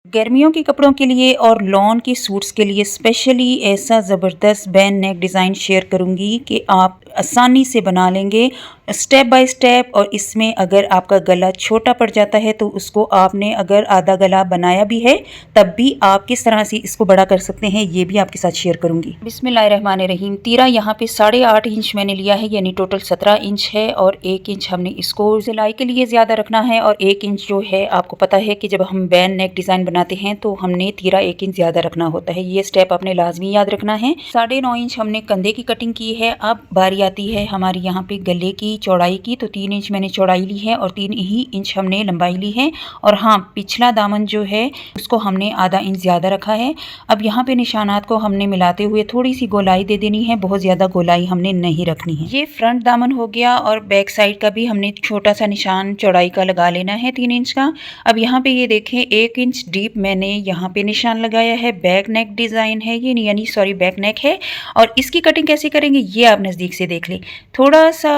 गर्मियों के कपड़ों के लिए और लॉन के सूट्स के लिए स्पेशली ऐसा ज़बरदस्त बैन नेक डिज़ाइन शेयर करूंगी कि आप आसानी से बना लेंगे स्टेप बाय स्टेप। और इसमें अगर आपका गला छोटा पड़ जाता है तो उसको आपने अगर आधा गला बनाया भी है तब भी आप किस तरह से इसको बड़ा कर सकते हैं ये भी आपके साथ शेयर करूंगी। बिस्मिल्लाहिर्रहमानिर्रहीम। तीरा यहाँ पे 8.5 इंच मैंने लिया है, यानी टोटल 17 इंच है। और 1 इंच हमने इसको सिलाई के लिए ज़्यादा रखना है और 1 इंच जो है आपको पता है कि जब हम बैन नेक डिज़ाइन बनाते हैं तो हमने तीरा 1 इंच ज़्यादा रखना होता है। ये स्टेप आपने लाजमी याद रखना है। 9.5 इंच हमने कंधे की कटिंग की है। अब बारी आती है हमारी यहाँ पे गले की चौड़ाई की, तो 3 इंच मैंने चौड़ाई ली है और 3 ही इंच हमने लंबाई ली है। और हाँ, पिछला दामन जो है उसको हमने आधा इंच ज़्यादा रखा है। अब यहाँ पे निशानात को हमने मिलाते हुए थोड़ी सी गोलाई दे देनी है, बहुत ज़्यादा गोलाई हमने नहीं रखनी है। ये फ्रंट दामन हो गया और बैक साइड का भी हमने छोटा सा निशान चौड़ाई का लगा लेना है 3 इंच का। अब यहाँ पे ये देखें 1 इंच डीप मैंने यहाँ पे निशान लगाया है। बैक नेक डिज़ाइन है ये, यानी सॉरी बैक नेक है। और इसकी कटिंग कैसे करेंगे ये आप नज़दीक से देख लें। थोड़ा सा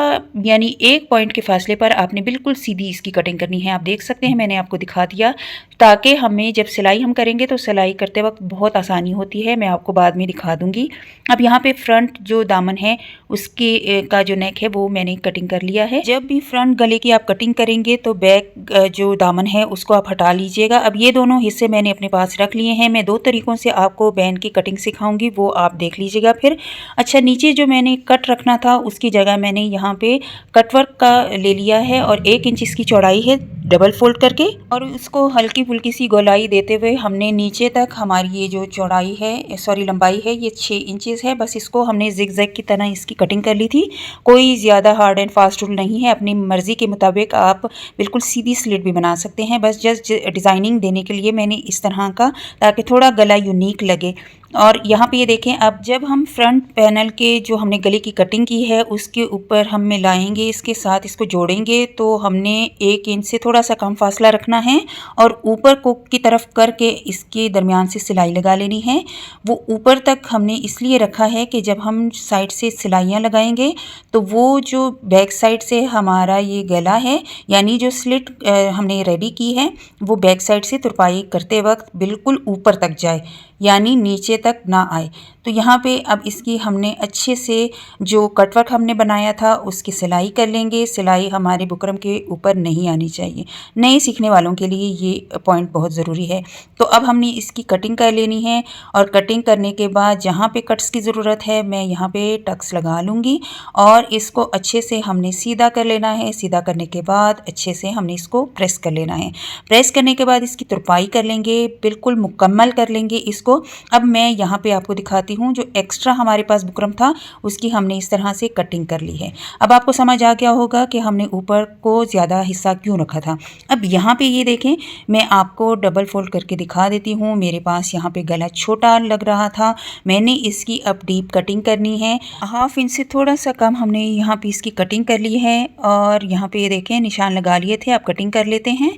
यानी 1 पॉइंट के फासले पर आपने बिल्कुल सीधी इसकी कटिंग करनी है। आप देख सकते हैं मैंने आपको दिखा दिया, ताकि हमें जब सिलाई हम करेंगे तो सिलाई करते वक्त बहुत आसानी होती है। मैं आपको बाद में दिखा दूंगी। अब यहाँ पे फ्रंट जो दामन है उसके का जो नेक है वो मैंने कटिंग कर लिया है। जब भी फ्रंट गले की आप कटिंग करेंगे तो बैक जो दामन है उसको आप हटा लीजिएगा। अब ये दोनों हिस्से मैंने अपने पास रख लिए हैं। मैं 2 तरीक़ों से आपको बैन की कटिंग सिखाऊंगी, वो आप देख लीजिएगा फिर। अच्छा, नीचे जो मैंने कट रखना था उसकी जगह मैंने यहाँ पे कटवर्क का ले लिया है और 1 इंच इसकी चौड़ाई है डबल फोल्ड करके, और उसको हल्की फुल्की सी गोलाई देते हुए हमने नीचे तक हमारी ये जो चौड़ाई है सॉरी लंबाई है ये 6 इंचेस है। बस इसको हमने जिग जैग की तरह इसकी कटिंग कर ली थी। कोई ज़्यादा हार्ड एंड फास्ट रूल नहीं है, अपनी मर्ज़ी के मुताबिक आप बिल्कुल सीधी स्लिट भी बना सकते हैं। बस जस्ट डिज़ाइनिंग देने के लिए मैंने इस तरह का, ताकि थोड़ा गला यूनिक लगे। और यहाँ पे ये देखें, अब जब हम फ्रंट पैनल के जो हमने गले की कटिंग की है उसके ऊपर हम मिलाएंगे, इसके साथ इसको जोड़ेंगे, तो हमने 1 इंच से थोड़ा सा कम फासला रखना है और ऊपर को की तरफ करके इसके दरमियान से सिलाई लगा लेनी है। वो ऊपर तक हमने इसलिए रखा है कि जब हम साइड से सिलाइयाँ लगाएंगे तो वो जो बैक साइड से हमारा ये गला है, यानी जो स्लिट हमने रेडी की है, वो बैक साइड से तुरपाई करते वक्त बिल्कुल ऊपर तक जाए, यानी नीचे तक ना आए। तो यहाँ पे अब इसकी हमने अच्छे से जो कटवर्क हमने बनाया था उसकी सिलाई कर लेंगे। सिलाई हमारे बुकरम के ऊपर नहीं आनी चाहिए। नए सीखने वालों के लिए ये पॉइंट बहुत ज़रूरी है। तो अब हमने इसकी कटिंग कर लेनी है और कटिंग करने के बाद जहाँ पे कट्स की ज़रूरत है मैं यहाँ पे टक्स लगा लूँगी और इसको अच्छे से हमने सीधा कर लेना है। सीधा करने के बाद अच्छे से हमने इसको प्रेस कर लेना है। प्रेस करने के बाद इसकी तुरपाई कर लेंगे, बिल्कुल मुकम्मल कर लेंगे इसको। अब मैं यहाँ पे आपको दिखाती हूँ, जो एक्स्ट्रा हमारे पास बुकरम था उसकी हमने इस तरह से कटिंग कर ली है। अब आपको समझ आ गया होगा कि हमने ऊपर को ज़्यादा हिस्सा क्यों रखा था। अब यहाँ पे ये देखें, मैं आपको डबल फोल्ड करके दिखा देती हूँ। मेरे पास यहाँ पे गला छोटा लग रहा था, मैंने इसकी अब डीप कटिंग करनी है। 1/2 इंच से थोड़ा सा कम हमने यहाँ पे इसकी कटिंग कर ली है और यहाँ पे ये देखें निशान लगा लिए थे। अब कटिंग कर लेते हैं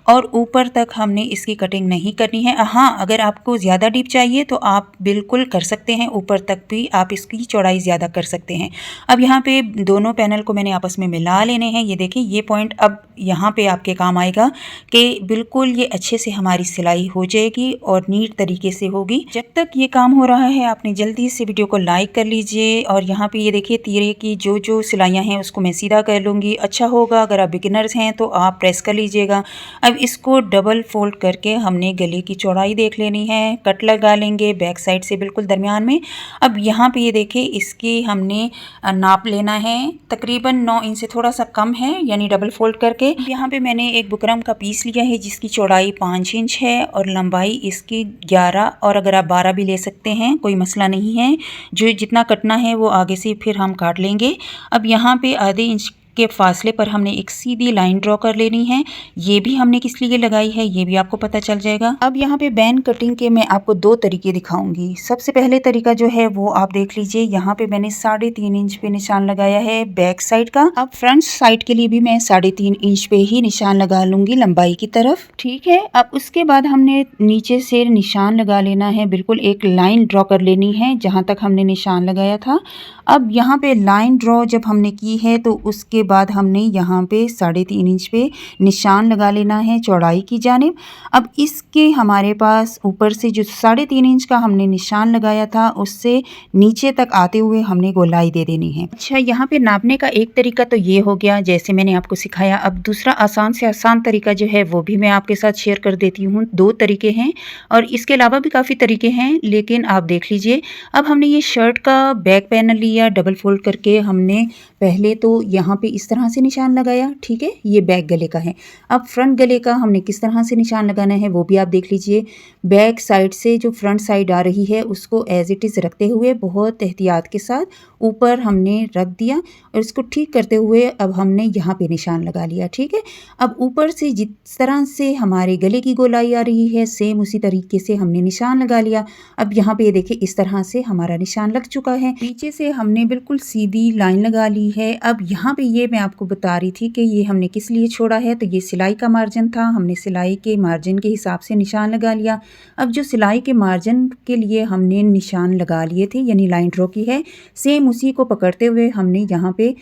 और ऊपर तक हमने इसकी कटिंग नहीं करनी है। हाँ, अगर आपको ज़्यादा डीप चाहिए तो आप बिल्कुल कर सकते हैं, ऊपर तक भी आप इसकी चौड़ाई ज़्यादा कर सकते हैं। अब यहाँ पे दोनों पैनल को मैंने आपस में मिला लेने हैं। ये देखें, ये पॉइंट अब यहाँ पे आपके काम आएगा कि बिल्कुल ये अच्छे से हमारी सिलाई हो जाएगी और नीट तरीके से होगी। जब तक ये काम हो रहा है आपने जल्दी से वीडियो को लाइक कर लीजिए। और यहाँ पे ये देखिए तीरे की जो सिलाइयाँ हैं उसको मैं सीधा कर लूँगी। अच्छा होगा अगर आप बिगिनर्स हैं तो आप प्रेस कर लीजिएगा। अब इसको डबल फोल्ड करके हमने गले की चौड़ाई देख लेनी है, कट लगा लेंगे बैक साइड से बिल्कुल दरमियान में। अब यहाँ पे ये देखिए इसकी हमने नाप लेना है, तकरीबन 9 इंच से थोड़ा सा कम है, यानी डबल फोल्ड करके। यहाँ पे मैंने एक बुकरम का पीस लिया है जिसकी चौड़ाई 5 इंच है और लंबाई इसकी 11, और अगर आप 12 भी ले सकते हैं कोई मसला नहीं है। जो जितना कटना है वो आगे से फिर हम काट लेंगे। अब यहाँ पे आधे इंच के फासले पर हमने एक सीधी लाइन ड्रॉ कर लेनी है। ये भी हमने किस लिए लगाई है ये भी आपको पता चल जाएगा। अब यहाँ पे बैन कटिंग के मैं आपको 2 तरीके दिखाऊंगी। सबसे पहले तरीका जो है वो आप देख लीजिए, यहाँ पे मैंने 3.5 इंच पे निशान लगाया है बैक साइड का। अब फ्रंट साइड के लिए भी मैं 3.5 इंच पे ही निशान लगा लूंगी लंबाई की तरफ, ठीक है। अब उसके बाद हमने नीचे से निशान लगा लेना है, बिल्कुल एक लाइन ड्रॉ कर लेनी है जहाँ तक हमने निशान लगाया था। अब यहाँ पे लाइन ड्रॉ जब हमने की है तो उसके उसके बाद हमने यहाँ पे 3.5 इंच पे निशान लगा लेना है चौड़ाई की जानिब। अब इसके हमारे पास ऊपर से जो 3.5 इंच का हमने निशान लगाया था उससे नीचे तक आते हुए हमने गोलाई दे देनी है। अच्छा, यहाँ पे नापने का एक तरीका तो ये हो गया जैसे मैंने आपको सिखाया। अब दूसरा आसान से आसान तरीका जो है वो भी मैं आपके साथ शेयर कर देती हूँ। 2 तरीके हैं और इसके अलावा भी काफ़ी तरीके हैं, लेकिन आप देख लीजिए। अब हमने ये शर्ट का बैक पैनल लिया, डबल फोल्ड करके हमने पहले तो यहाँ पे इस तरह से निशान लगाया, ठीक है, ये बैक गले का है। अब फ्रंट गले का हमने किस तरह से निशान लगाना है वो भी आप देख लीजिए। बैक साइड से जो फ्रंट साइड आ रही है उसको एज इट इज़ रखते हुए बहुत एहतियात के साथ ऊपर हमने रख दिया और इसको ठीक करते हुए अब हमने यहाँ पे निशान लगा लिया, ठीक है। अब ऊपर से जिस तरह से हमारे गले की गोलाई आ रही है सेम उसी तरीके से हमने निशान लगा लिया। अब यहाँ पे ये देखिए इस तरह से हमारा निशान लग चुका है। नीचे से हमने बिल्कुल सीधी लाइन लगा ली है। अब यहाँ पे ये मैं आपको बता रही थी कि ये हमने किस लिए छोड़ा है, तो ये सिलाई का मार्जिन था। हमने सिलाई के मार्जिन के हिसाब से निशान लगा लिया। अब जो सिलाई के मार्जिन के लिए हमने निशान लगा लिए थे यानी लाइन ड्रॉ की है, सेम उसी को पकड़ते हुए हमने यहाँ पे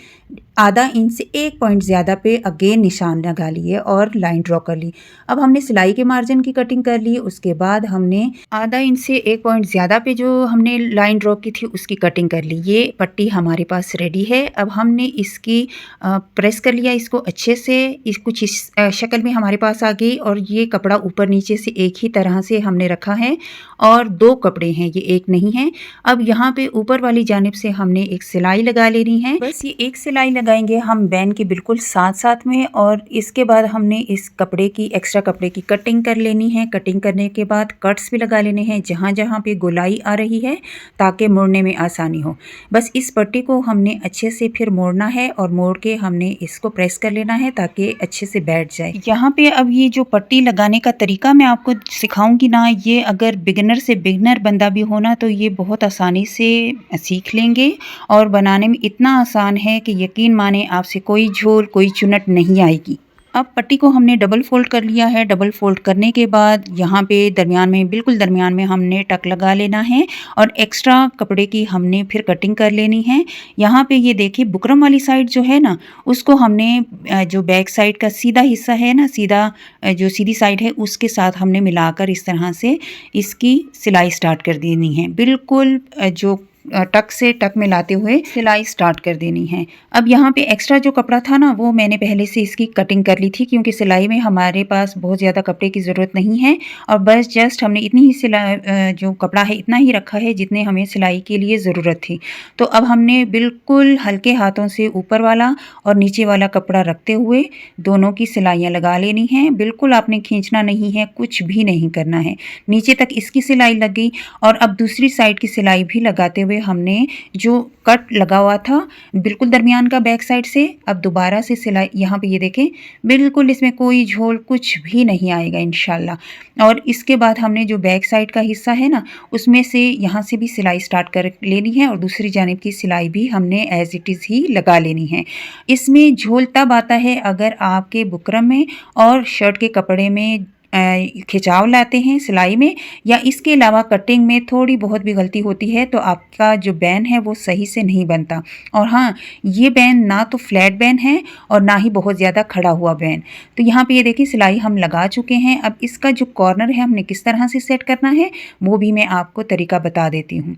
आधा इंच से 1 पॉइंट ज़्यादा पे अगेन निशान लगा लिए और लाइन ड्रॉ कर ली। अब हमने सिलाई के मार्जिन की कटिंग कर ली, उसके बाद हमने आधा इंच से 1 पॉइंट ज़्यादा पे जो हमने लाइन ड्रॉ की थी उसकी कटिंग कर ली। ये पट्टी हमारे पास रेडी है। अब हमने इसकी प्रेस कर लिया इसको अच्छे से, कुछ इस शक्ल में हमारे पास आ गई और ये कपड़ा ऊपर नीचे से एक ही तरह से हमने रखा है और 2 कपड़े हैं, ये एक नहीं है। अब यहाँ पे ऊपर वाली जानिब से हमने एक सिलाई लगा लेनी है। बस ये एक सिलाई लगाएंगे हम बैन के बिल्कुल साथ साथ में और इसके बाद हमने इस कपड़े की एक्स्ट्रा कपड़े की कटिंग कर लेनी है। कटिंग करने के बाद कट्स भी लगा लेने हैं जहाँ जहाँ पे गोलाई आ रही है ताकि मोड़ने में आसानी हो। बस इस पट्टी को हमने अच्छे से फिर मोड़ना है और मोड़ के हमने इसको प्रेस कर लेना है ताकि अच्छे से बैठ जाए। यहाँ पे अब ये जो पट्टी लगाने का तरीका मैं आपको सिखाऊंगी ना, ये अगर बिगिनर से बिगिनर बंदा भी हो ना तो ये बहुत आसानी से सीख लेंगे और बनाने में इतना आसान है कि यकीन माने आपसे कोई झोल कोई चुनट नहीं आएगी। अब पट्टी को हमने डबल फोल्ड कर लिया है। डबल फोल्ड करने के बाद यहाँ पे दरमियान में बिल्कुल दरमियान में हमने टक लगा लेना है और एक्स्ट्रा कपड़े की हमने फिर कटिंग कर लेनी है। यहाँ पे ये देखिए बुकरम वाली साइड जो है ना उसको हमने जो बैक साइड का सीधा हिस्सा है ना, सीधा जो सीधी साइड है उसके साथ हमने मिलाकर इस तरह से इसकी सिलाई स्टार्ट कर देनी है। बिल्कुल जो टक से टक मिलाते हुए सिलाई स्टार्ट कर देनी है। अब यहाँ पे एक्स्ट्रा जो कपड़ा था ना वो मैंने पहले से इसकी कटिंग कर ली थी क्योंकि सिलाई में हमारे पास बहुत ज़्यादा कपड़े की ज़रूरत नहीं है और बस जस्ट हमने इतनी ही सिलाई जो कपड़ा है इतना ही रखा है जितने हमें सिलाई के लिए ज़रूरत थी। तो अब हमने बिल्कुल हल्के हाथों से ऊपर वाला और नीचे वाला कपड़ा रखते हुए दोनों की सिलाइयाँ लगा लेनी हैं। बिल्कुल आपने खींचना नहीं है, कुछ भी नहीं करना है। नीचे तक इसकी सिलाई लग गई और अब दूसरी साइड की सिलाई भी लगाते हुए हमने जो कट लगा हुआ था बिल्कुल दरमियान का बैक साइड से अब दोबारा से सिलाई, यहाँ पे ये देखें बिल्कुल इसमें कोई झोल कुछ भी नहीं आएगा इंशाल्लाह। और इसके बाद हमने जो बैक साइड का हिस्सा है ना उसमें से यहाँ से भी सिलाई स्टार्ट कर लेनी है और दूसरी जानिब की सिलाई भी हमने एज इट इज़ ही लगा लेनी है। इसमें झोल तब आता है अगर आपके बुकरम में और शर्ट के कपड़े में खिंचाव लाते हैं सिलाई में या इसके अलावा कटिंग में थोड़ी बहुत भी गलती होती है तो आपका जो बैन है वो सही से नहीं बनता। और हाँ, ये बैन ना तो फ्लैट बैन है और ना ही बहुत ज़्यादा खड़ा हुआ बैन। तो यहाँ पे ये देखिए सिलाई हम लगा चुके हैं। अब इसका जो कॉर्नर है हमने किस तरह से सेट करना है वो भी मैं आपको तरीका बता देती हूँ।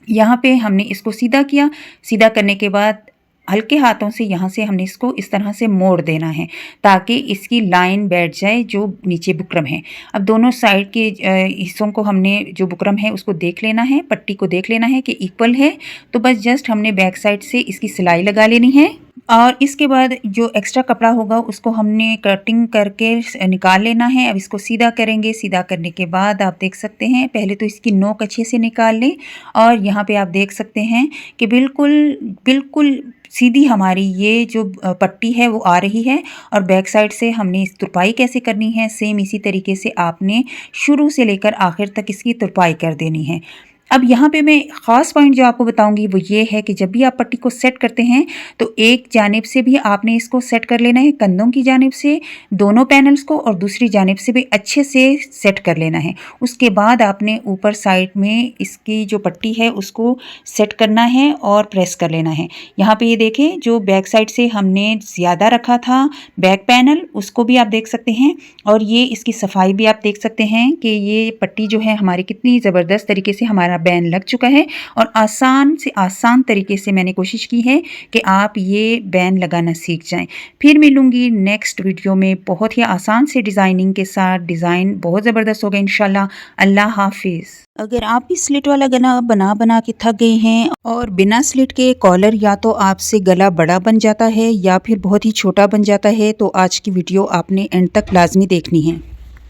यहाँ पे हमने इसको सीधा किया, सीधा करने के बाद हल्के हाथों से यहाँ से हमने इसको इस तरह से मोड़ देना है ताकि इसकी लाइन बैठ जाए जो नीचे बुकरम है। अब दोनों साइड के हिस्सों को हमने जो बुकरम है उसको देख लेना है, पट्टी को देख लेना है कि इक्वल है। तो बस जस्ट हमने बैक साइड से इसकी सिलाई लगा लेनी है और इसके बाद जो एक्स्ट्रा कपड़ा होगा उसको हमने कटिंग करके निकाल लेना है। अब इसको सीधा करेंगे। सीधा करने के बाद आप देख सकते हैं पहले तो इसकी नोक अच्छे से निकाल लें और यहाँ पे आप देख सकते हैं कि बिल्कुल बिल्कुल सीधी हमारी ये जो पट्टी है वो आ रही है। और बैक साइड से हमने इस तुरपाई कैसे करनी है सेम इसी तरीके से आपने शुरू से लेकर आखिर तक इसकी तुरपाई कर देनी है। अब यहाँ पे मैं ख़ास पॉइंट जो आपको बताऊंगी वो ये है कि जब भी आप पट्टी को सेट करते हैं तो एक जानिब से भी आपने इसको सेट कर लेना है, कंधों की जानिब से दोनों पैनल्स को, और दूसरी जानिब से भी अच्छे से सेट कर लेना है। उसके बाद आपने ऊपर साइड में इसकी जो पट्टी है उसको सेट करना है और प्रेस कर लेना है। यहाँ पे ये देखें, जो बैक साइड से हमने ज़्यादा रखा था बैक पैनल उसको भी आप देख सकते हैं, और ये इसकी सफाई भी आप देख सकते हैं कि ये पट्टी जो है हमारी कितनी ज़बरदस्त तरीके से हमारा बैन लग चुका है। और आसान से आसान तरीके से मैंने कोशिश की है कि आप ये बैन लगाना सीख जाएं। फिर मिलूंगी नेक्स्ट वीडियो में बहुत ही आसान से डिज़ाइनिंग के साथ। डिज़ाइन बहुत ज़बरदस्त होगा इंशाल्लाह। अल्लाह हाफिज़। अगर आप भी स्लिट वाला गला बना बना के थक गए हैं और बिना स्लिट के कॉलर या तो आपसे गला बड़ा बन जाता है या फिर बहुत ही छोटा बन जाता है, तो आज की वीडियो आपने एंड तक लाजमी देखनी है।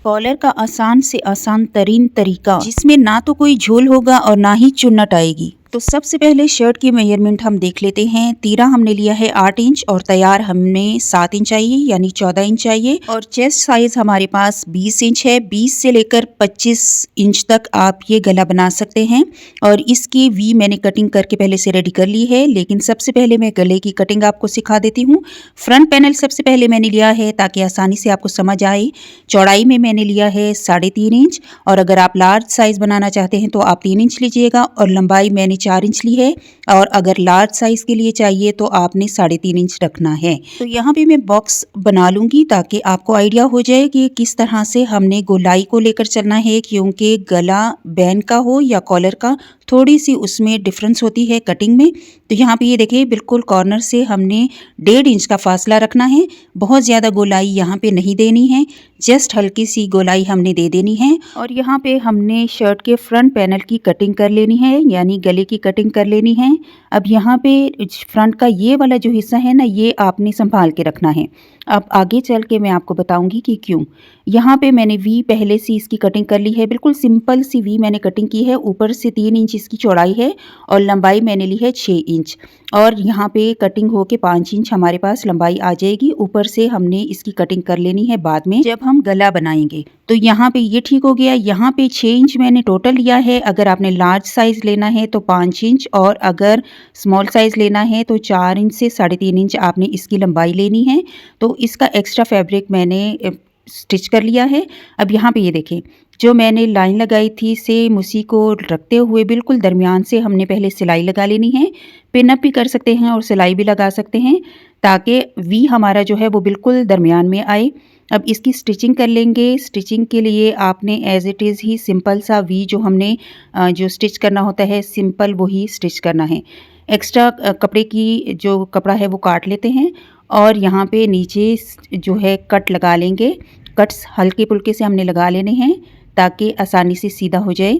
कॉलर का आसान से आसान तरीन तरीका जिसमें ना तो कोई झोल होगा और ना ही चुन्नट आएगी। तो सबसे पहले शर्ट की मेजरमेंट हम देख लेते हैं। तीरा हमने लिया है 8 इंच और तैयार हमें 7 इंच चाहिए, यानी 14 इंच चाहिए। और चेस्ट साइज हमारे पास 20 इंच है। 20 से लेकर 25 इंच तक आप ये गला बना सकते हैं। और इसकी वी मैंने कटिंग करके पहले से रेडी कर ली है, लेकिन सबसे पहले मैं गले की कटिंग आपको सिखा देती हूँ। फ्रंट पैनल सबसे पहले मैंने लिया है ताकि आसानी से आपको समझ आए। चौड़ाई में मैंने लिया है 3.5 इंच, और अगर आप लार्ज साइज बनाना चाहते हैं तो आप 3 इंच लीजिएगा। और लंबाई मैंने 4 इंच ली है, और अगर लार्ज साइज के लिए चाहिए तो आपने 3.5 इंच रखना है। तो यहाँ पे मैं बॉक्स बना लूंगी ताकि आपको आइडिया हो जाए कि किस तरह से हमने गोलाई को लेकर चलना है, क्योंकि गला बैन का हो या कॉलर का थोड़ी सी उसमें डिफरेंस होती है कटिंग में। तो यहाँ पे ये देखिए बिल्कुल कॉर्नर से हमने 1.5 इंच का फासला रखना है। बहुत ज़्यादा गोलाई यहाँ पे नहीं देनी है, जस्ट हल्की सी गोलाई हमने दे देनी है। और यहाँ पे हमने शर्ट के फ्रंट पैनल की कटिंग कर लेनी है, यानी गले की कटिंग कर लेनी है। अब यहाँ पे फ्रंट का ये वाला जो हिस्सा है ना, ये आपने संभाल के रखना है। अब आगे चल के मैं आपको बताऊंगी कि क्यों। यहाँ पे मैंने वी पहले से इसकी कटिंग कर ली है, बिल्कुल सिंपल सी वी मैंने कटिंग की है। ऊपर से 3 इंच इसकी चौड़ाई है और लंबाई मैंने ली है 6 इंच, और यहाँ पे कटिंग होके 5 इंच हमारे पास लंबाई आ जाएगी। ऊपर से हमने इसकी कटिंग कर लेनी है बाद में जब हम गला बनाएंगे। तो यहाँ पे ये ठीक हो गया। यहाँ पे 6 इंच मैंने टोटल लिया है। अगर आपने लार्ज साइज लेना है तो 5 इंच, और अगर स्मॉल साइज लेना है तो 4 इंच से 3.5 इंच आपने इसकी लंबाई लेनी है। तो इसका एक्स्ट्रा फैब्रिक मैंने स्टिच कर लिया है। अब यहाँ पे ये देखें, जो मैंने लाइन लगाई थी सेम उसी को रखते हुए बिल्कुल दरमियान से हमने पहले सिलाई लगा लेनी है। पिन अप भी कर सकते हैं और सिलाई भी लगा सकते हैं, ताकि वी हमारा जो है वो बिल्कुल दरमियान में आए। अब इसकी स्टिचिंग कर लेंगे। स्टिचिंग के लिए आपने एज इट इज़ ही सिंपल सा वी जो हमने जो स्टिच करना होता है सिंपल वही स्टिच करना है। एक्स्ट्रा कपड़े की जो कपड़ा है वो काट लेते हैं, और यहाँ पे नीचे जो है कट लगा लेंगे। कट्स हल्के फुल्के से हमने लगा लेने हैं ताकि आसानी से सीधा हो जाए।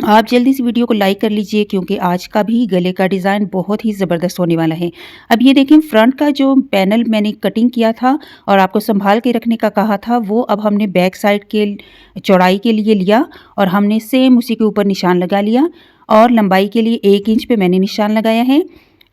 आप जल्दी से वीडियो को लाइक कर लीजिए, क्योंकि आज का भी गले का डिज़ाइन बहुत ही ज़बरदस्त होने वाला है। अब ये देखें, फ्रंट का जो पैनल मैंने कटिंग किया था और आपको संभाल के रखने का कहा था, वो अब हमने बैक साइड के चौड़ाई के लिए लिया और हमने सेम उसी के ऊपर निशान लगा लिया। और लंबाई के लिए 1 इंच पे मैंने निशान लगाया है।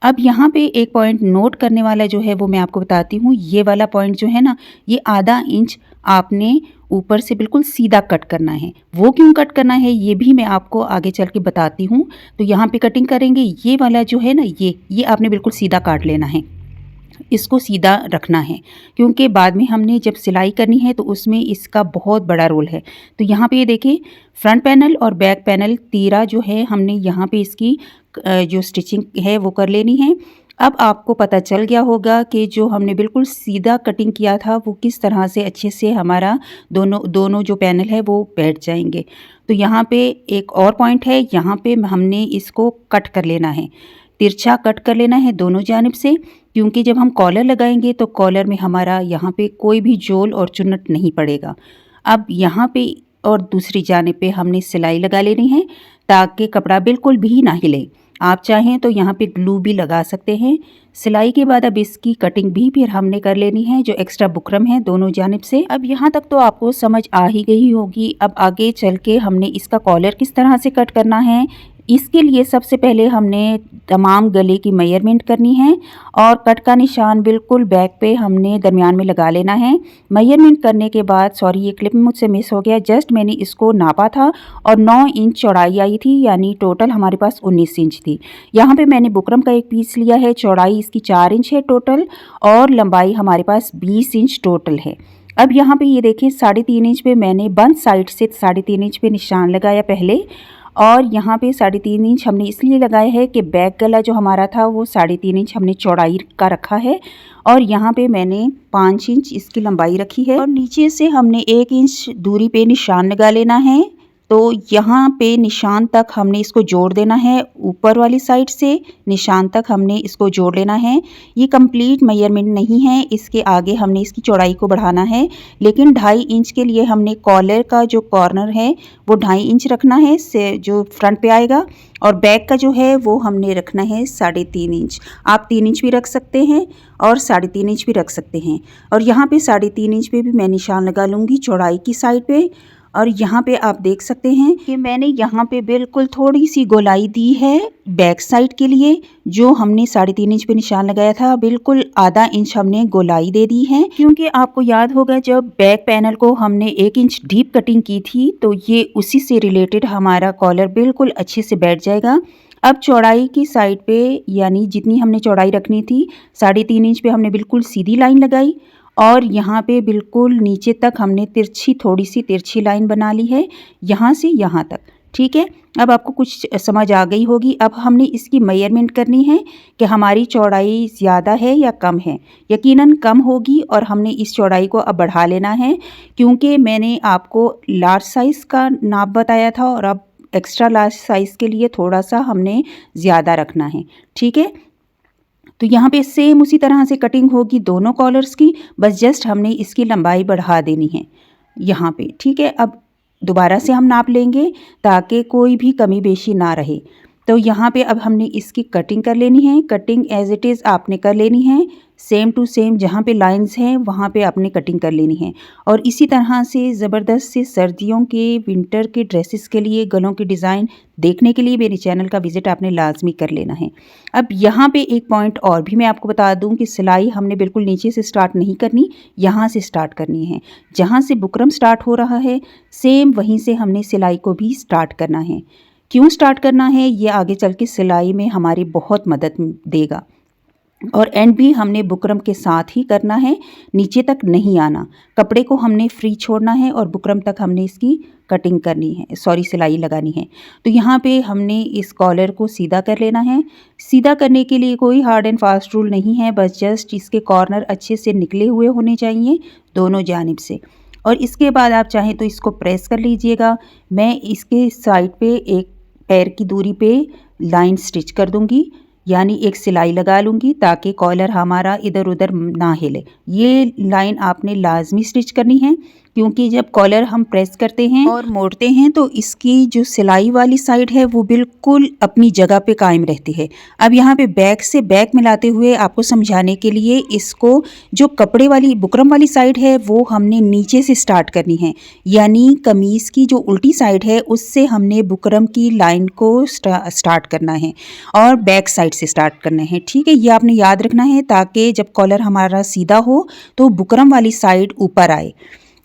अब यहाँ पे एक पॉइंट नोट करने वाला जो है वो मैं आपको बताती हूँ। ये वाला पॉइंट जो है ना, ये आधा इंच आपने ऊपर से बिल्कुल सीधा कट करना है। वो क्यों कट करना है ये भी मैं आपको आगे चल के बताती हूँ। तो यहाँ पे कटिंग करेंगे, ये वाला जो है ना, ये आपने बिल्कुल सीधा काट लेना है। इसको सीधा रखना है, क्योंकि बाद में हमने जब सिलाई करनी है तो उसमें इसका बहुत बड़ा रोल है। तो यहाँ पे ये देखिए, फ्रंट पैनल और बैक पैनल तीरा जो है हमने यहाँ पे इसकी जो स्टिचिंग है वो कर लेनी है। अब आपको पता चल गया होगा कि जो हमने बिल्कुल सीधा कटिंग किया था वो किस तरह से अच्छे से हमारा दोनों जो पैनल है वो बैठ जाएंगे। तो यहाँ पे एक और पॉइंट है, यहाँ पे हमने इसको कट कर लेना है, तिरछा कट कर लेना है दोनों जानिब से, क्योंकि जब हम कॉलर लगाएंगे तो कॉलर में हमारा यहाँ पे कोई भी जोल और चुन्नट नहीं पड़ेगा। अब यहाँ पे और दूसरी जानिब पे हमने सिलाई लगा लेनी है ताकि कपड़ा बिल्कुल भी ना हिले। आप चाहें तो यहाँ पे ग्लू भी लगा सकते हैं। सिलाई के बाद अब इसकी कटिंग भी फिर हमने कर लेनी है, जो एक्स्ट्रा बुकरम है दोनों जानिब से। अब यहाँ तक तो आपको समझ आ ही गई होगी। अब आगे चल के हमने इसका कॉलर किस तरह से कट करना है इसके लिए सबसे पहले हमने तमाम गले की मेजरमेंट करनी है और कट का निशान बिल्कुल बैक पे हमने दरमियान में लगा लेना है। मेजरमेंट करने के बाद, सॉरी ये क्लिप मुझसे मिस हो गया, जस्ट मैंने इसको नापा था और 9 इंच चौड़ाई आई थी, यानी टोटल हमारे पास 19 इंच थी। यहाँ पे मैंने बुकरम का एक पीस लिया है, चौड़ाई इसकी 4 इंच है टोटल और लंबाई हमारे पास 20 इंच टोटल है। अब यहाँ पे ये देखिए 3.5 इंच पे मैंने बंद साइड से 3.5 इंच पे निशान लगाया पहले, और यहाँ पे 3.5 इंच हमने इसलिए लगाया है कि बैक गला जो हमारा था वो 3.5 इंच हमने चौड़ाई का रखा है और यहाँ पे मैंने 5 इंच इसकी लंबाई रखी है और नीचे से हमने 1 इंच दूरी पे निशान लगा लेना है। तो यहाँ पे निशान तक हमने इसको जोड़ देना है, ऊपर वाली साइड से निशान तक हमने इसको जोड़ लेना है। ये कंप्लीट मेजरमेंट नहीं है, इसके आगे हमने इसकी चौड़ाई को बढ़ाना है, लेकिन 2.5 इंच के लिए हमने कॉलर का जो कॉर्नर है वो 2.5 इंच रखना है से जो फ्रंट पे आएगा, और बैक का जो है वो हमने रखना है 3.5 इंच। आप 3 इंच भी रख सकते हैं और 3.5 इंच भी रख सकते हैं। और यहाँ पे 3.5 इंच पे भी मैं निशान लगा लूँगी चौड़ाई की साइड पे। और यहाँ पे आप देख सकते हैं कि मैंने यहाँ पे बिल्कुल थोड़ी सी गोलाई दी है बैक साइड के लिए, जो हमने 3.5 इंच पे निशान लगाया था बिल्कुल आधा इंच हमने गोलाई दे दी है, क्योंकि आपको याद होगा जब बैक पैनल को हमने 1 इंच डीप कटिंग की थी तो ये उसी से रिलेटेड हमारा कॉलर बिल्कुल अच्छे से बैठ जाएगा। अब चौड़ाई की साइड पे, यानी जितनी हमने चौड़ाई रखनी थी 3.5 इंच पे हमने बिल्कुल सीधी लाइन लगाई और यहाँ पे बिल्कुल नीचे तक हमने थोड़ी सी तिरछी लाइन बना ली है, यहाँ से यहाँ तक। ठीक है, अब आपको कुछ समझ आ गई होगी। अब हमने इसकी मेजरमेंट करनी है कि हमारी चौड़ाई ज़्यादा है या कम है। यकीनन कम होगी और हमने इस चौड़ाई को अब बढ़ा लेना है, क्योंकि मैंने आपको लार्ज साइज़ का नाप बताया था और अब एक्स्ट्रा लार्ज साइज़ के लिए थोड़ा सा हमने ज़्यादा रखना है। ठीक है, तो यहाँ पे सेम उसी तरह से कटिंग होगी दोनों कॉलर्स की, बस जस्ट हमने इसकी लंबाई बढ़ा देनी है यहाँ पे। ठीक है, अब दोबारा से हम नाप लेंगे ताकि कोई भी कमी बेशी ना रहे। तो यहाँ पे अब हमने इसकी कटिंग कर लेनी है। कटिंग एज इट इज़ आपने कर लेनी है, सेम टू सेम जहाँ पे लाइंस हैं वहाँ पे आपने कटिंग कर लेनी है। और इसी तरह से ज़बरदस्त से सर्दियों के, विंटर के ड्रेसेस के लिए गलों के डिज़ाइन देखने के लिए मेरे चैनल का विज़िट आपने लाजमी कर लेना है। अब यहाँ पे एक पॉइंट और भी मैं आपको बता दूँ कि सिलाई हमने बिल्कुल नीचे से स्टार्ट नहीं करनी, यहाँ से स्टार्ट करनी है। जहाँ से बुकरम स्टार्ट हो रहा है सेम वहीं से हमने सिलाई को भी स्टार्ट करना है। क्यों स्टार्ट करना है, ये आगे चल के सिलाई में हमारी बहुत मदद देगा। और एंड भी हमने बुकरम के साथ ही करना है, नीचे तक नहीं आना। कपड़े को हमने फ्री छोड़ना है और बुकरम तक हमने इसकी कटिंग करनी है, सॉरी सिलाई लगानी है। तो यहाँ पे हमने इस कॉलर को सीधा कर लेना है। सीधा करने के लिए कोई हार्ड एंड फास्ट रूल नहीं है, बस जस्ट इसके कॉर्नर अच्छे से निकले हुए होने चाहिए दोनों जानिब से। और इसके बाद आप चाहें तो इसको प्रेस कर लीजिएगा। मैं इसके साइड पे एक पैर की दूरी पे लाइन स्टिच कर दूंगी, यानी एक सिलाई लगा लूँगी ताकि कॉलर हमारा इधर उधर ना हिले। ये लाइन आपने लाजमी स्टिच करनी है, क्योंकि जब कॉलर हम प्रेस करते हैं और मोड़ते हैं तो इसकी जो सिलाई वाली साइड है वो बिल्कुल अपनी जगह पे कायम रहती है। अब यहाँ पे बैक से बैक मिलाते हुए आपको समझाने के लिए, इसको जो कपड़े वाली बुकरम वाली साइड है वो हमने नीचे से स्टार्ट करनी है, यानी कमीज़ की जो उल्टी साइड है उससे हमने बुकरम की लाइन को स्टार्ट करना है और बैक साइड से स्टार्ट करना है। ठीक है, ये आपने याद रखना है ताकि जब कॉलर हमारा सीधा हो तो बुकरम वाली साइड ऊपर आए।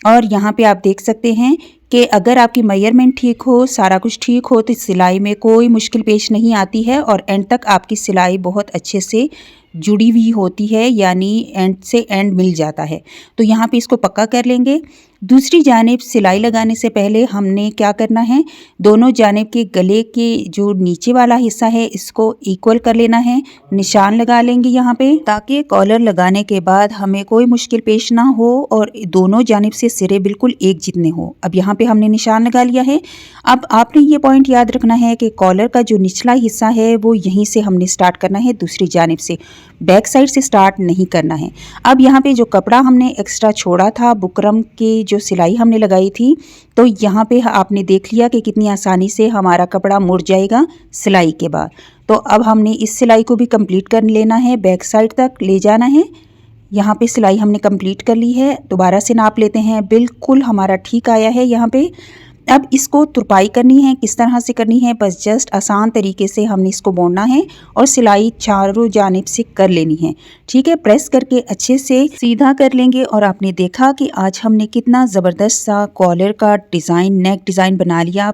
और यहाँ पे आप देख सकते हैं कि अगर आपकी मेजरमेंट ठीक हो, सारा कुछ ठीक हो, तो सिलाई में कोई मुश्किल पेश नहीं आती है और एंड तक आपकी सिलाई बहुत अच्छे से जुड़ी हुई होती है, यानी एंड से एंड मिल जाता है। तो यहाँ पे इसको पक्का कर लेंगे। दूसरी जानिब सिलाई लगाने से पहले हमने क्या करना है, दोनों जानिब के गले के जो नीचे वाला हिस्सा है इसको इक्वल कर लेना है। निशान लगा लेंगे यहाँ पे, ताकि कॉलर लगाने के बाद हमें कोई मुश्किल पेश ना हो और दोनों जानिब से सिरे बिल्कुल एक जितने हो। अब यहाँ पे हमने निशान लगा लिया है। अब आपने ये पॉइंट याद रखना है कि कॉलर का जो निचला हिस्सा है वो यहीं से हमने स्टार्ट करना है, दूसरी जानिब से, बैक साइड से स्टार्ट नहीं करना है। अब यहाँ पे जो कपड़ा हमने एक्स्ट्रा छोड़ा था, बुकरम की जो सिलाई हमने लगाई थी, तो यहाँ पे आपने देख लिया कि कितनी आसानी से हमारा कपड़ा मुड़ जाएगा सिलाई के बाद। तो अब हमने इस सिलाई को भी कंप्लीट कर लेना है, बैक साइड तक ले जाना है। यहाँ पे सिलाई हमने कंप्लीट कर ली है। दोबारा से नाप लेते हैं, बिल्कुल हमारा ठीक आया है यहाँ पे। अब इसको तुरपाई करनी है, किस तरह से करनी है, बस जस्ट आसान तरीके से हमने इसको बुनना है और सिलाई चारों जानिब से कर लेनी है। ठीक है, प्रेस करके अच्छे से सीधा कर लेंगे और आपने देखा कि आज हमने कितना ज़बरदस्त सा कॉलर का डिज़ाइन, नेक डिज़ाइन बना लिया।